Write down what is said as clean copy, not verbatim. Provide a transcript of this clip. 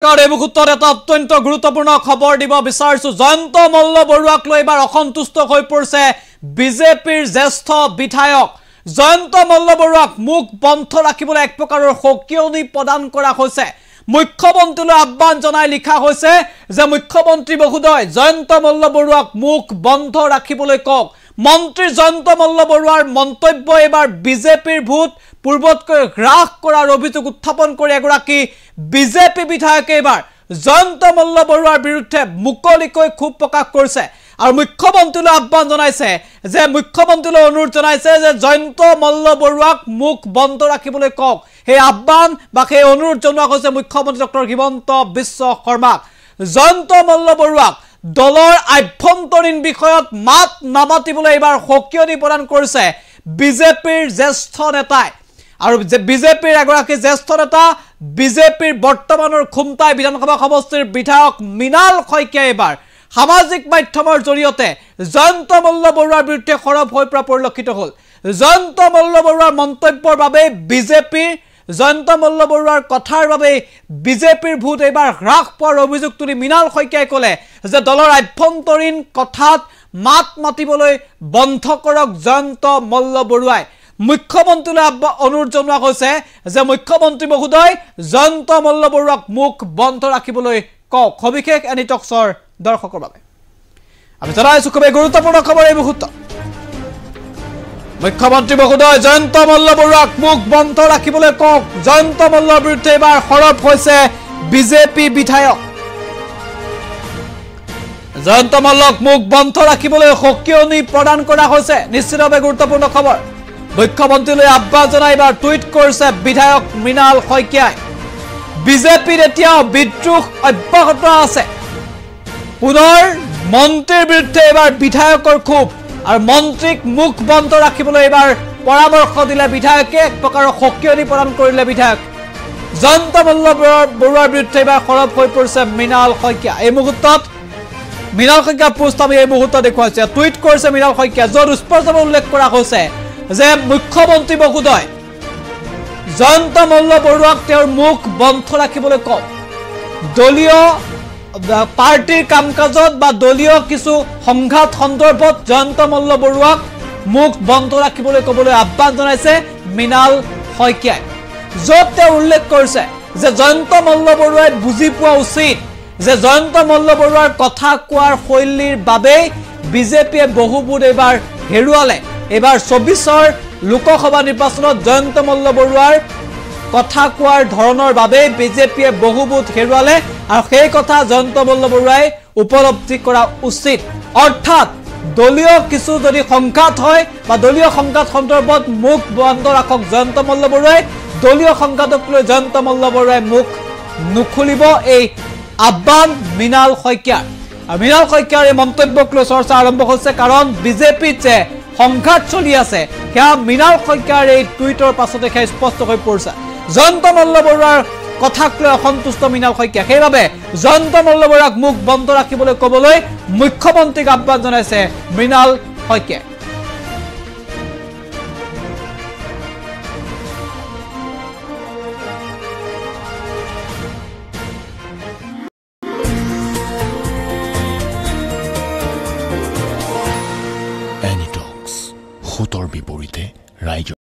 এই মুহূৰ্তত এটা অত্যন্ত গুৰুত্বপূৰ্ণ খবৰ দিব বিচাৰিছো জয়ন্ত মল্ল বৰুৱাক লৈ এবাৰ অসন্তুষ্ট হৈ পৰিছে বিজেপিৰ জ্যেষ্ঠ বিধায়ক জয়ন্ত মল্ল বৰুৱাক মুখ বন্ধ ৰাখিবলৈ এক প্ৰকাৰৰ সকিয়নি প্ৰদান কৰা হৈছে মুখ্যমন্ত্ৰীলৈ আহ্বান জনাই লিখা হৈছে যে মুখ্যমন্ত্ৰী মহোদয় জয়ন্ত মল্ল বৰুৱাক মুখ বন্ধ ৰাখিবলৈ কক মন্ত্ৰী জয়ন্ত মল্ল বৰুৱাৰ মন্তব্য এবাৰ বিজেপিৰ ভোট পূৰ্বতকৈ হ্ৰাস কৰাৰ অভিযোগ উত্থাপন কৰি এগৰাকী বিজেপি বিধায়কে এবাৰ জয়ন্ত মল্ল বৰুৱাৰ বিৰুদ্ধে মুকলিকৈ ক্ষোভ প্ৰকাশ কৰিছে আৰু মুখ্যমন্ত্ৰীলৈ আহ্বান জনাইছে যে মুখ্যমন্ত্ৰীলৈ অনুৰোধ জনাইছে যে জয়ন্ত মল্ল বৰুৱাক মুখ বন্ধ ৰাখিবলৈ কক সেই আহ্বান বা সেই অনুৰোধ জনোৱা হৈছে মুখ্যমন্ত্ৰী ডক্টৰ হিমন্ত বিশ্ব শৰ্মাক জয়ন্ত মল্ল বৰুৱাক দলৰ আভ্যন্তৰীণ বিষয়ত মাত নামাতিবলৈ এবাৰ সকিয়নি প্ৰদান কৰিছে বিজেপিৰ জ্যেষ্ঠ নেতাই আৰু বিজেপিৰ এগৰাকী জ্যেষ্ঠ নেতা বিজেপিৰ বৰ্তমানৰ খুমটাই বিধানসভা সমষ্টিৰ বিধায়ক মৃণাল শইকীয়া এবাৰ সামাজিক মাধ্যমৰ জৰিয়তে জয়ন্ত মল্ল বৰুৱাৰ বিৰুদ্ধে খৰব হৈ পৰা পৰিলক্ষিত হ'ল জয়ন্ত মল্ল বৰুৱাৰ মন্তব্যৰ বাবে বিজেপিৰ জয়ন্ত মল্ল বৰুৱাৰ কথাৰ বাবে বিজেপিৰ ভোট এবাৰ হ্ৰাস পোৱাৰ অভিযোগ তুলি মৃণাল শইকীয়াই ক'লে যে দলৰ আভ্যন্তৰীণ কথাত মাত মাতিবলৈ বন্ধ কৰক জয়ন্ত মল্ল বৰুৱাই মুখ্যমন্ত্ৰীলৈ অনুৰোধ জনোৱা হৈছে যে মুখ্যমন্ত্ৰী মহোদয় জয়ন্ত মল্ল বৰুৱাক মুখ বন্ধ ৰাখিবলৈ কক সবিশেষ এনি টক্সৰ দৰ্শকৰ বাবে আমি জনাইছো খুব গুৰুত্বপূৰ্ণ খবৰ এই মুহূৰ্তত মুখ্যমন্ত্ৰী মহোদয় জয়ন্ত মল্ল বৰুৱাক মুখ বন্ধ ৰাখিবলৈ কক জয়ন্ত মল্লৰ বিৰুদ্ধে এবাৰ সৰব হৈছে বিজেপি বিধায়ক জয়ন্ত মল্লক মুখ বন্ধ ৰাখিবলৈ সকিয়নি প্ৰদান কৰা হৈছে নিশ্চিতভাৱে গুৰুত্বপূৰ্ণ খবৰ মুখ্যমন্ত্ৰীলৈ আহ্বান জনাই এবাৰ টুইট কৰিছে বিধায়ক মৃণাল শইকীয়াই বিজেপিৰ এতিয়াও বিদ্ৰোহ অব্যাহত আছে পুনৰ মন্ত্ৰীৰ বিৰুদ্ধে এবাৰ বিধায়কৰ ক্ষোভ আৰু মন্ত্ৰীক মুখ বন্ধ ৰাখিবলৈ এবাৰ পৰামৰ্শ দিলে বিধায়কে এক প্ৰকাৰৰ সকিয়নি প্ৰদান কৰিলে বিধায়ক জয়ন্ত মল্ল বৰুৱাৰ বিৰুদ্ধে এবাৰ খৰব হৈ পৰিছে মৃণাল শইকীয়া এই মুহূৰ্তত মৃণাল শইকীয়াৰ পোষ্ট আমি এই মুহূৰ্তত দেখুৱাইছে টুইট কৰিছে মৃণাল শইকীয়া য'ত স্পষ্টভাৱে উল্লেখ কৰা হৈছে যে মুখ্যমন্ত্ৰী মহোদয় জয়ন্ত মল্ল বৰুৱাক তেওঁৰ মুখ বন্ধ ৰাখিবলৈ কওক দলীয় পাৰ্টিৰ কাম-কাজত বা দলীয় কিছু সংঘাত সন্দৰ্ভত জয়ন্ত মল্ল বৰুৱাক মুখ বন্ধ ৰাখিবলৈ ক'বলৈ আহ্বান জনাইছে মৃণাল শইকীয়াই য'ত তেওঁ উল্লেখ কৰিছে যে জয়ন্ত মল্ল বৰুৱাই বুজি পোৱা উচিত যে জয়ন্ত মল্ল বৰুৱাৰ কথা কোৱাৰ শৈলীৰ বাবেই বিজেপিয়ে বহু ভোট এবাৰ হেৰুৱালে এবাৰ ২৪ৰ লোকসভা নিৰ্বাচনত জয়ন্ত মল্ল বৰুৱাৰ কথা কোৱাৰ ধৰণৰ বাবে বিজেপিয়ে বহু ভোট হেৰুৱালে আৰু সেই কথা জয়ন্ত মল্ল বৰুৱাই উপলব্ধি কৰা উচিত অৰ্থাৎ দলীয় কিছু যদি সংঘাত হয় বা দলীয় সংঘাত সন্দৰ্ভত মুখ বন্ধ ৰাখক জয়ন্ত মল্ল বৰুৱাই দলীয় সংঘাতক লৈ জয়ন্ত মল্ল বৰুৱাই মুখ নুখুলিব এই আহ্বান মৃণাল শইকীয়াৰ আৰু মৃণাল শইকীয়াৰ এই মন্তব্যক লৈ চৰ্চা আৰম্ভ হৈছে কাৰণ বিজেপিত যে সংঘাত চলি আছে সেয়া মৃণাল শইকীয়াৰ এই টুইটৰ পাছতে সেয়া স্পষ্ট হৈ পৰিছে জয়ন্ত মল্ল বৰুৱাৰ কথাক লৈ অসন্তুষ্ট মৃণাল শইকীয়া সেইবাবে জয়ন্ত মল্ল বৰুৱাক মুখ বন্ধ ৰাখিবলৈ ক'বলৈ মুখ্যমন্ত্ৰীক আহ্বান জনাইছে মৃণাল শইকীয়াই